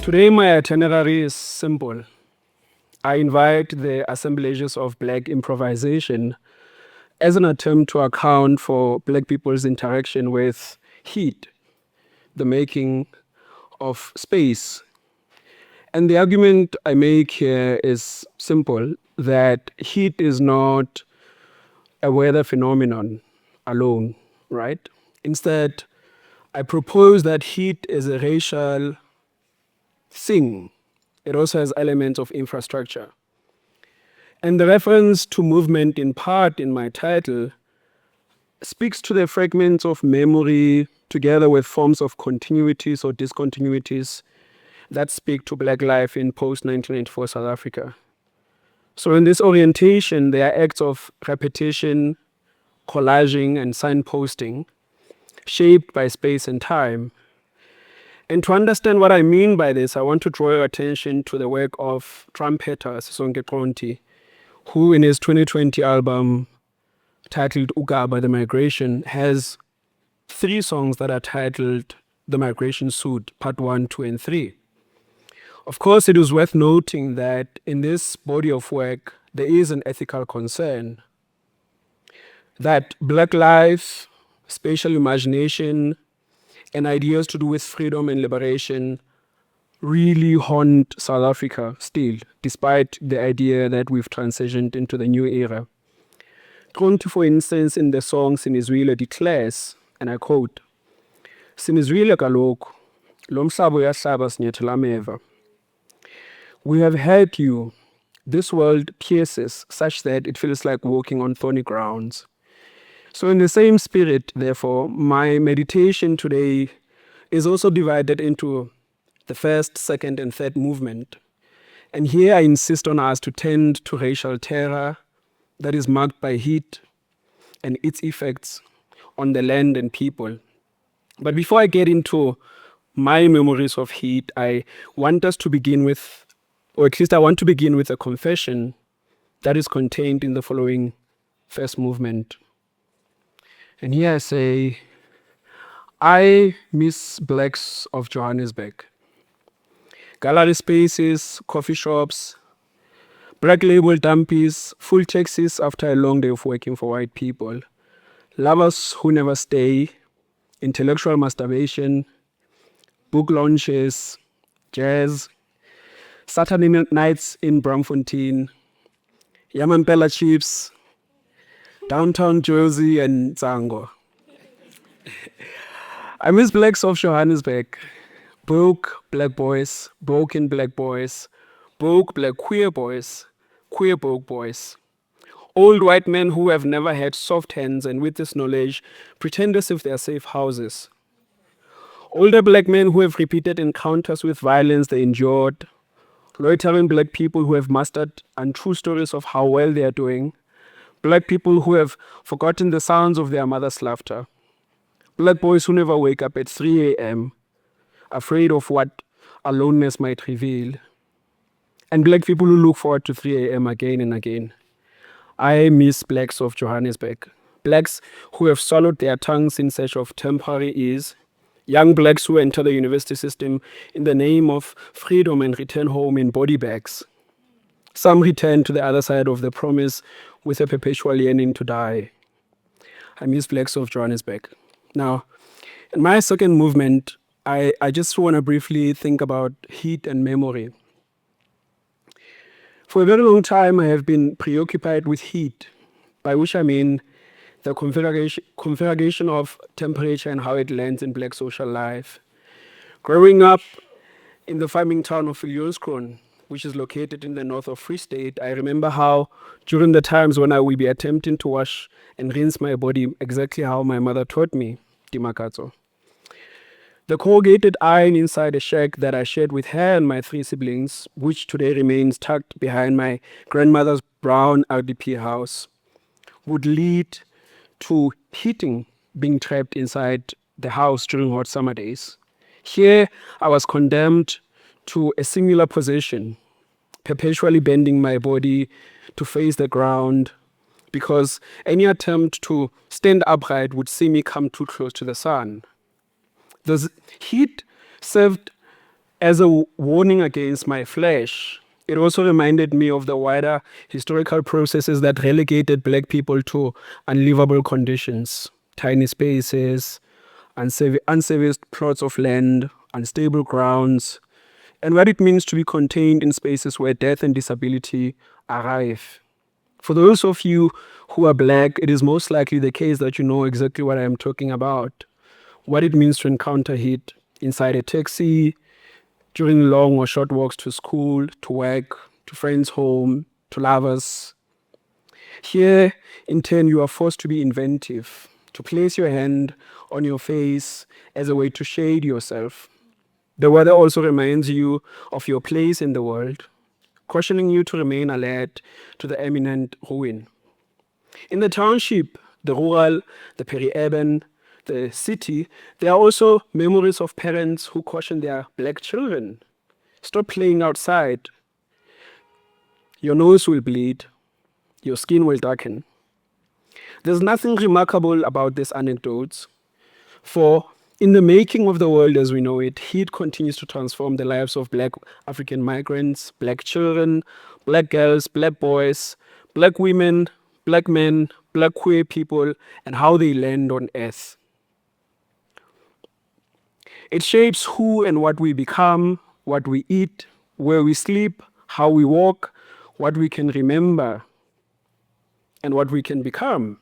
Today, my itinerary is simple. I invite the assemblages of Black improvisation as an attempt to account for Black people's interaction with heat, the making of space. And the argument I make here is simple, that heat is not a weather phenomenon alone, right? Instead, I propose that heat is a racial thing. It also has elements of infrastructure. And the reference to movement in part in my title speaks to the fragments of memory together with forms of continuities or discontinuities that speak to Black life in post-1994 South Africa. So in this orientation, there are acts of repetition, collaging, and signposting shaped by space and time. And to understand what I mean by this, I want to draw your attention to the work of trumpeter Sisonke Qonti, who in his 2020 album titled Ugaba, The Migration, has 3 songs that are titled The Migration Suit, Part 1, 2, and 3. Of course, it is worth noting that in this body of work, there is an ethical concern that Black life, spatial imagination, and ideas to do with freedom and liberation really haunt South Africa still, despite the idea that we've transitioned into the new era. Qonti, for instance, in the song Sinizwile declares, and I quote, "Sinizwile kaloku, lo mhlaba uyahlaba sinyathela ameva. We have heard you. This world pierces such that it feels like walking on thorny grounds." So in the same spirit, therefore, my meditation today is also divided into the first, second, and third movement. And here I insist on us to tend to racial terror that is marked by heat and its effects on the land and people. But before I get into my memories of heat, I want us to begin with, or at least I want to begin with a confession that is contained in the following first movement. And here I say, I miss Blacks of Johannesburg. Gallery spaces, coffee shops, Black label dumpies, full taxis after a long day of working for white people, lovers who never stay, intellectual masturbation, book launches, jazz, Saturday nights in Braamfontein, Yamampela chips, downtown Jersey, and Zango. I miss Blacks of Johannesburg. Broke Black boys, broken Black boys, broke Black queer boys, queer broke boys. Old white men who have never had soft hands and with this knowledge pretend as if they are safe houses. Older Black men who have repeated encounters with violence they endured. Loitering Black people who have mastered untrue stories of how well they are doing. Black people who have forgotten the sounds of their mother's laughter. Black boys who never wake up at 3 a.m., afraid of what aloneness might reveal. And Black people who look forward to 3 a.m. again and again. I miss Blacks of Johannesburg. Blacks who have swallowed their tongues in search of temporary ease. Young Blacks who enter the university system in the name of freedom and return home in body bags. Some return to the other side of the promise with a perpetual yearning to die. I miss Blacks of Johannesburg. Now, in my second movement, I just want to briefly think about heat and memory. For a very long time, I have been preoccupied with heat, by which I mean the configuration of temperature and how it lands in Black social life. Growing up in the farming town of Viljoenskroon, which is located in the north of Free State, I remember how during the times when I would be attempting to wash and rinse my body exactly how my mother taught me, Timakatso. The corrugated iron inside a shack that I shared with her and my 3 siblings, which today remains tucked behind my grandmother's brown RDP house, would lead to heating being trapped inside the house during hot summer days. Here, I was condemned to a singular position, perpetually bending my body to face the ground, because any attempt to stand upright would see me come too close to the sun. The heat served As a warning against my flesh, it also reminded me of the wider historical processes that relegated black people to unlivable conditions, tiny spaces, unserviced plots of land, unstable grounds, and what it means to be contained in spaces where death and disability are rife. For those of you who are black, it is most likely the case that you know exactly what I am talking about. What it means to encounter heat inside a taxi, during long or short walks to school, to work, to friends' home, to lovers. Here, in turn, you are forced to be inventive, to place your hand on your face as a way to shade yourself. The weather also reminds you of your place in the world, cautioning you to remain alert to the imminent ruin. In the township, the rural, the peri-urban, the city, there are also memories of parents who caution their black children. Stop playing outside. Your nose will bleed. Your skin will darken. There's nothing remarkable about these anecdotes, for in the making of the world as we know it, heat continues to transform the lives of black African migrants, black children, black girls, black boys, black women, black men, black queer people, and how they land on earth. It shapes who and what we become, what we eat, where we sleep, how we walk, what we can remember, and what we can become.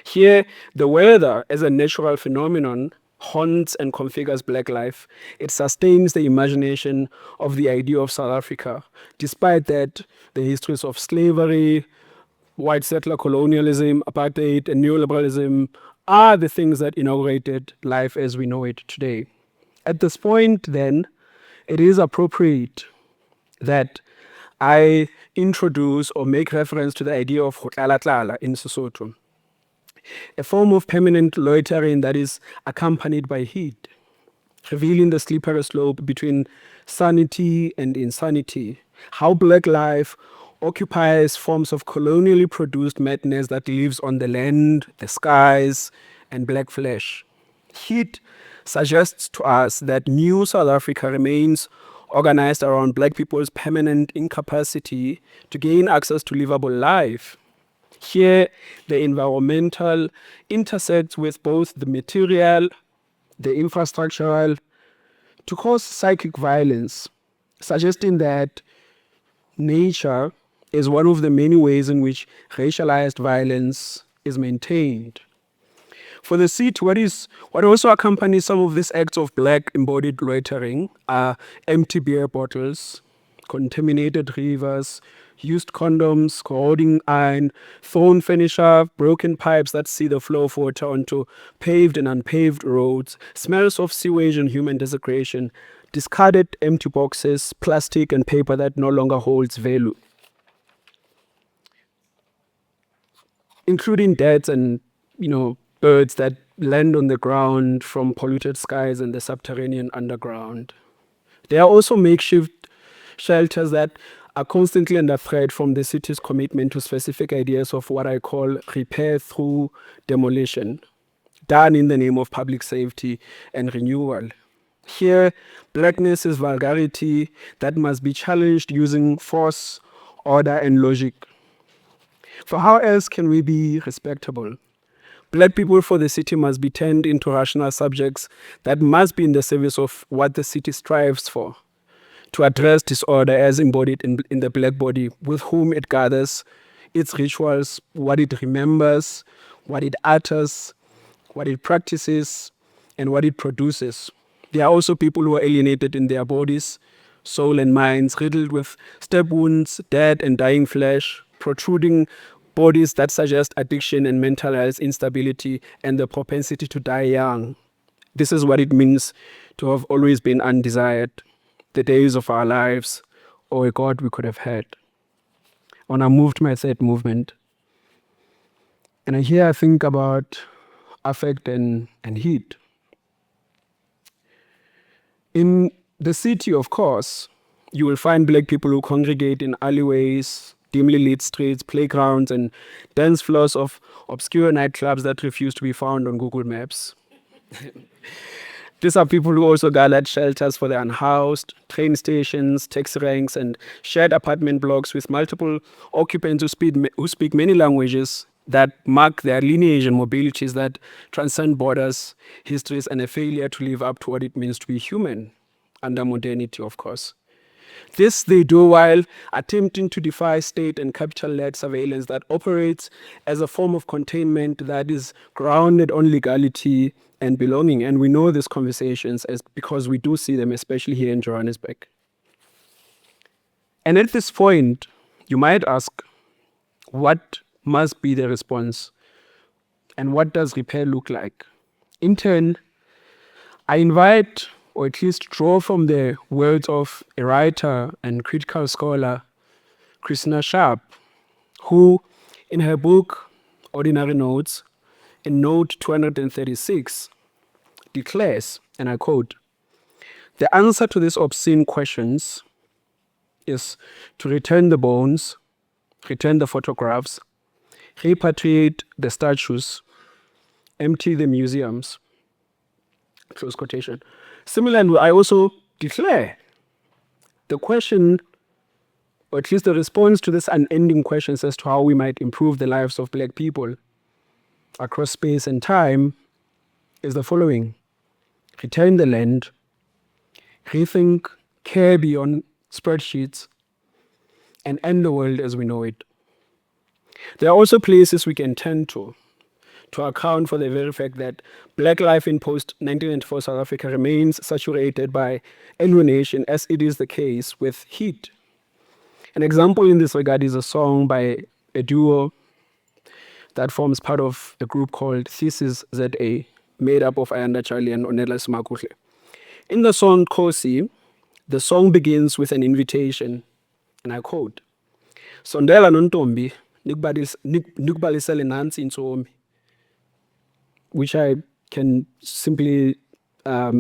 Here, the weather as a natural phenomenon haunts and configures black life. It sustains the imagination of the idea of South Africa. Despite that, the histories of slavery, white settler colonialism, apartheid, and neoliberalism are the things that inaugurated life as we know it today. At this point, then, it is appropriate that I introduce or make reference to the idea of tlala in Sesotho, a form of permanent loitering that is accompanied by heat, revealing the slippery slope between sanity and insanity, how black life occupies forms of colonially produced madness that lives on the land, the skies, and black flesh. Heat suggests to us that new South Africa remains organized around black people's permanent incapacity to gain access to livable life. Here, the environmental intersects with both the material, the infrastructural, to cause psychic violence, suggesting that nature is one of the many ways in which racialized violence is maintained. For the city, what also accompanies some of these acts of black embodied loitering are empty beer bottles, contaminated rivers, used condoms, corroding iron, thrown furniture, broken pipes that see the flow of water onto paved and unpaved roads, smells of sewage and human desecration, discarded empty boxes, plastic and paper that no longer holds value, including deaths and, birds that land on the ground from polluted skies and the subterranean underground. There are also makeshift shelters that are constantly under threat from the city's commitment to specific ideas of what I call repair through demolition, done in the name of public safety and renewal. Here, blackness is vulgarity that must be challenged using force, order, and logic. For how else can we be respectable? Black people for the city must be turned into rational subjects that must be in the service of what the city strives for, to address disorder as embodied in the black body with whom it gathers, its rituals, what it remembers, what it utters, what it practices, and what it produces. There are also people who are alienated in their bodies, soul and minds, riddled with stab wounds, dead and dying flesh, protruding bodies that suggest addiction and mental health instability and the propensity to die young. This is what it means to have always been undesired, the days of our lives, or a God we could have had. When I moved my third movement, and here I think about affect and heat. In the city, of course, you will find black people who congregate in alleyways, dimly lit streets, playgrounds, and dance floors of obscure nightclubs that refuse to be found on Google Maps. These are people who also gathered shelters for the unhoused, train stations, taxi ranks, and shared apartment blocks with multiple occupants who speak many languages that mark their lineage and mobilities that transcend borders, histories, and a failure to live up to what it means to be human under modernity, of course. This they do while attempting to defy state and capital-led surveillance that operates as a form of containment that is grounded on legality and belonging. And we know these conversations as because we do see them, especially here in Johannesburg. And at this point, you might ask, what must be the response? And what does repair look like? In turn, I invite, or at least draw from the words of a writer and critical scholar, Christina Sharp, who, in her book Ordinary Notes, in note 236, declares, and I quote, "The answer to these obscene questions is to return the bones, return the photographs, repatriate the statues, empty the museums." Close quotation. Similarly, I also declare the question, or at least the response to this unending questions as to how we might improve the lives of Black people across space and time is the following: return the land, rethink care beyond spreadsheets, and end the world as we know it. There are also places we can turn to account for the very fact that Black life in post-1994 South Africa remains saturated by alienation, as it is the case with heat. An example in this regard is a song by a duo that forms part of a group called Thesis ZA, made up of Ayanda Charlie and Onela Simakuhle. In the song Kosi, the song begins with an invitation, and I quote, "Sondela nontombi, nikubalisele nansi intsomi," which I can simply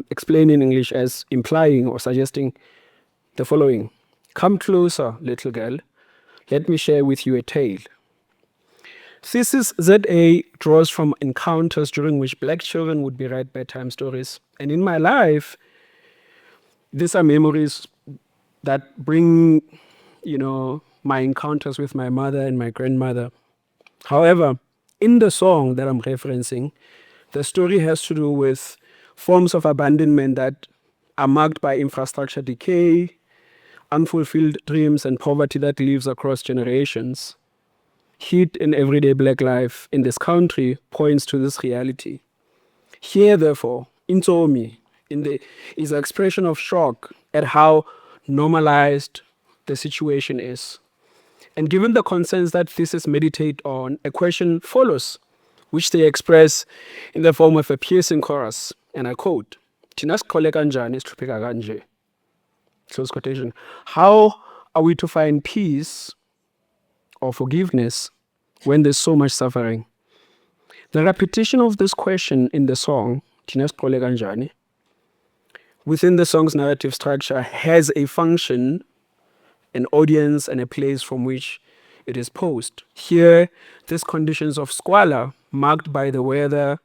explain in English as implying or suggesting the following: "Come closer, little girl. Let me share with you a tale." Thesis ZA draws from encounters during which Black children would be read bedtime stories. And in my life, these are memories that bring, my encounters with my mother and my grandmother. However, in the song that I'm referencing, the story has to do with forms of abandonment that are marked by infrastructure decay, unfulfilled dreams, and poverty that lives across generations. Heat in everyday Black life in this country points to this reality. Here, therefore, Intsomi is an expression of shock at how normalized the situation is. And given the concerns that thesis meditate on, a question follows, which they express in the form of a piercing chorus. And I quote, "Thina siqhole kanjani sihlupheka kanje?" Close quotation. How are we to find peace or forgiveness when there's so much suffering? The repetition of this question in the song, "Thina siqhole kanjani," within the song's narrative structure has a function, an audience, and a place from which it is posed. Here, these conditions of squalor, marked by the weather,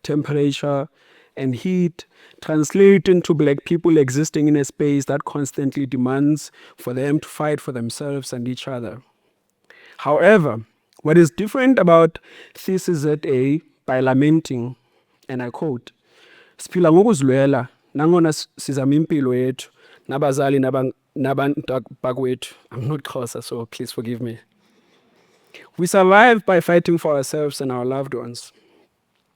temperature, and heat, translate into Black people existing in a space that constantly demands for them to fight for themselves and each other. However, what is different about Thesis ZA by lamenting, and I quote, "Siphila ngokuzilwela nangona sizama impilo yethu nabazali nabantu bakwethu." I'm not Xhosa, so please forgive me. "We survive by fighting for ourselves and our loved ones."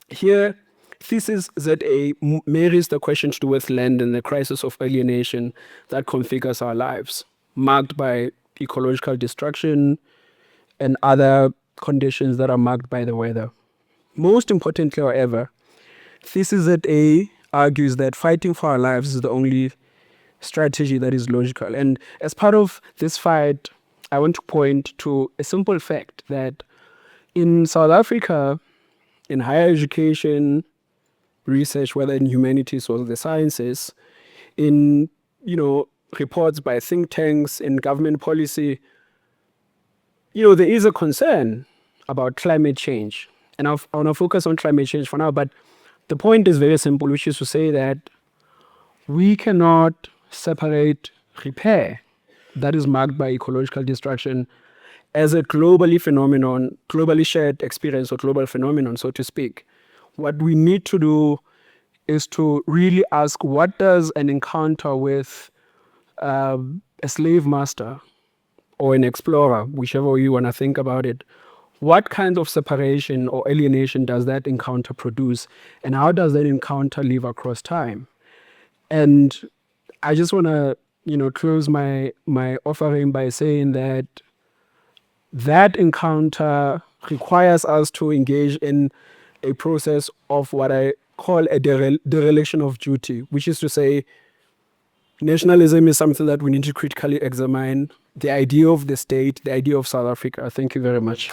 Here, Thesis ZA marries the question to do with land and the crisis of alienation that configures our lives, marked by ecological destruction and other conditions that are marked by the weather. Most importantly, however, Thesis ZA argues that fighting for our lives is the only strategy that is logical. And as part of this fight, I want to point to a simple fact that in South Africa, in higher education, research, whether in humanities or the sciences, in reports by think tanks, in government policy, there is a concern about climate change. And I want to focus on climate change for now, but the point is very simple, which is to say that we cannot separate repair that is marked by ecological destruction as a globally shared experience or global phenomenon, so to speak. What we need to do is to really ask, what does an encounter with a slave master or an explorer, whichever way you want to think about it, what kind of separation or alienation does that encounter produce? And how does that encounter live across time? And I just want to, close my offering by saying that that encounter requires us to engage in a process of what I call a dereliction of duty, which is to say, nationalism is something that we need to critically examine. The idea of the state, the idea of South Africa. Thank you very much.